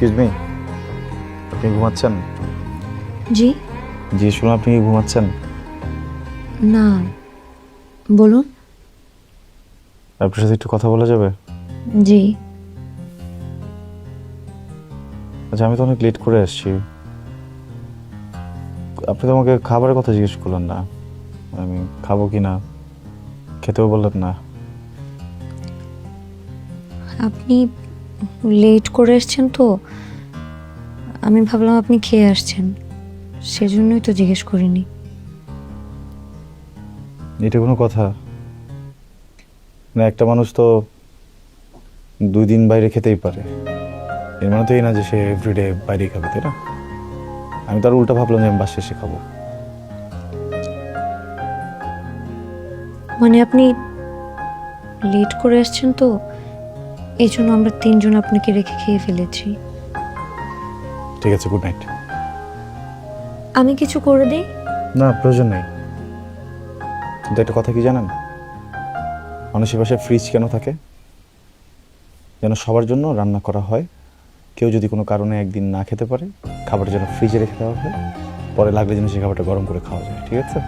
Excuse me, আপনি ঘুমাচ্ছেন? জি জি শুনুন, আপনি কি ঘুমাচ্ছেন? না, বলুন। আপনার সাথে একটু কথা বলা যাবে? জি। আচ্ছা, আমি তো অনেক লেট করে আসছি। আপনি তো আমাকে খাবারের কথা জিজ্ঞেস করলেন না, আমি খাবো কি না, খেতেও বললেন না। আপনি লেট করে এসেছেন তো, আমি ভাবলাম আপনি খেয়ে আসছেন, সেজন্যই তো জিজ্ঞেস করিনি। এটা কোনো কথা না? একটা মানুষ তো 2 দিন বাইরে খেতেই পারে, এর মানে তো এই না যে সে এভরিডে বাইরেই খাবে, তাই না? আমি তার উল্টা ভাবলাম যে আমি বাসে এসে খাবো। মানে আপনি লেট করে এসেছেন তো, এই জন্য আমরা 3জন আপনাকে রেখে খেয়ে ফেলেছি। ঠিক আছে, গুড নাইট। আমি কিছু করে দিই? না, প্রয়োজন নেই। কিন্তু একটা কথা কি জানেন, মানুষের বাসায় ফ্রিজ কেন থাকে? যেন সবার জন্য রান্না করা হয়, কেউ যদি কোনো কারণে একদিন না খেতে পারে, খাবারটা যেন ফ্রিজে রেখে দেওয়া হয়, পরে লাগলে যেন সেই খাবারটা গরম করে খাওয়া যায়। ঠিক আছে?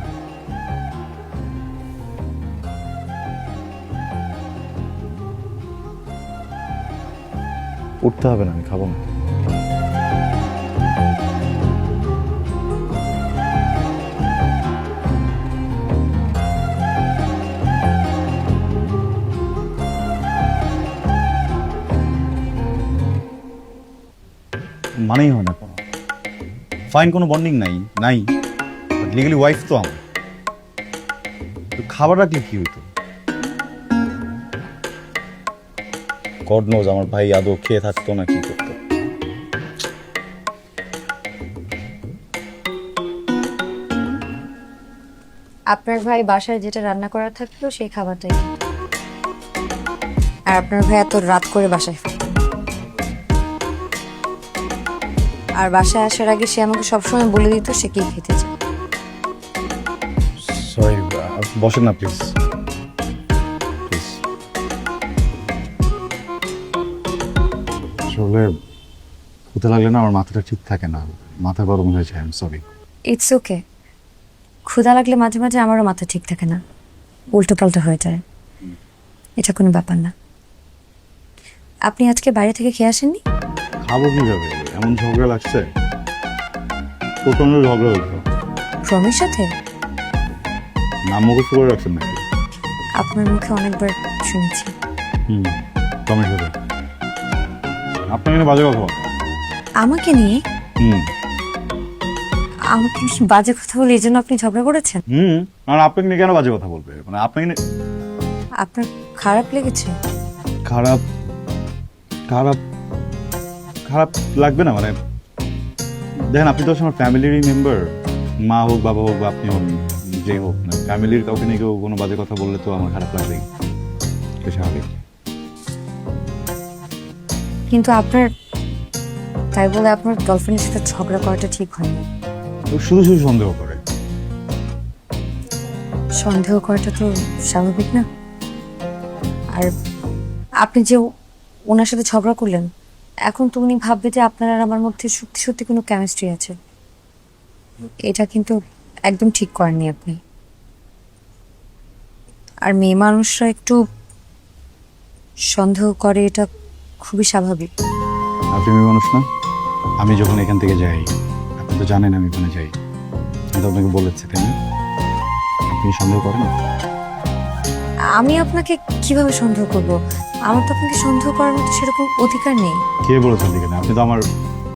উঠতে হবে না, আমি খাবো না। মানেই হয় না কোনো ফাইন, কোনো বন্ডিং নাই নাই লিগালি ওয়াইফ তো আমার। তো খাবার রাখলে কি হইতো? গড নোজ আমার ভাই আদৌ খেয়ে থাকতো না কি করতো। আপনার ভাই বাসায় যেটা রান্না করা থাকলো সেই খাবারটাই খেত। আর আপনার ভাই এত রাত করে বাসায় ফিরত। আর বাসায় আসার আগে সে আমাকে সবসময় বলে দিত সে কি খেতে চায়। সরি, বসেন না প্লিজ প্লিজ। আসলে হতে লাগলে না আমার মাথাটা ঠিক থাকে না, মাথা গরম হয়ে যায়। সরি। It's okay. ক্ষুধা লাগলে মাঝে মাঝে আমারও মাথা ঠিক থাকে না, উল্টো পাল্টা হয়ে যায়। এটা কোনো ব্যাপার না। আপনি আজকে বাইরে থেকে খেয়ে আসেননি? খাবো কিভাবে? এমন ঝগড়া লাগছে, প্রচন্ড ঝগড়া হইতো। প্রমের সাথে? নাম মুখস্থ করে রাখছেন নাকি? আপনার মুখে অনেকবার শুনেছি। টমের সাথে আপনার এখানে বাজে কথা বলে। আমাকে নিয়ে? আমাকে নিয়ে বাজে কথা বলে এই জন্য আপনি ঝগড়া করেছেন? আর আপনাকে নিয়ে কেন বাজে কথা বলবে? মানে আপনাকে নিয়ে আপনার খারাপ লেগেছে? খারাপ খারাপ খারাপ লাগবে না? মানে দেখেন, আপনি তো আমার ফ্যামিলিরই মেম্বার। মা হোক, বাবা হোক, বা আপনি হোক, যে হোক না, ফ্যামিলির কাউকে নিয়ে কেউ কোনো বাজে কথা বললে তো আমার খারাপ লাগবেই, এটা স্বাভাবিক। কিন্তু আপনার তাই বলে আপনার গার্লফ্রেন্ডের সাথে ঝগড়া করাটা ঠিক হয়নি। ও শুধু শুধু সন্দেহ করে। সন্দেহ করাটা তো স্বাভাবিক না? আর আপনি যে ওনার সাথে ঝগড়া করলেন, এখন তো উনি ভাববে যে আপনার আর আমার মধ্যে সত্যি সত্যি কোনো কেমিস্ট্রি আছে। এটা কিন্তু একদম ঠিক করেননি আপনি। আর মেয়ে মানুষরা একটু সন্দেহ করে, এটা খুবই স্বাভাবিক। আপনি মেয়ে মানুষ না? আমি যখন এখান থেকে যাই, আপনি তো জানেন আমি ওখানে যাই, কিন্তু আপনাকে বলেছি তাই না? আপনি সন্দেহ করেন? আমি আপনাকে কিভাবে সন্দেহ করব? আমার তো আপনাকে সন্দেহ করার মতো সেরকম অধিকার নেই। কে বলেছেন দিকে না? আপনি তো আমার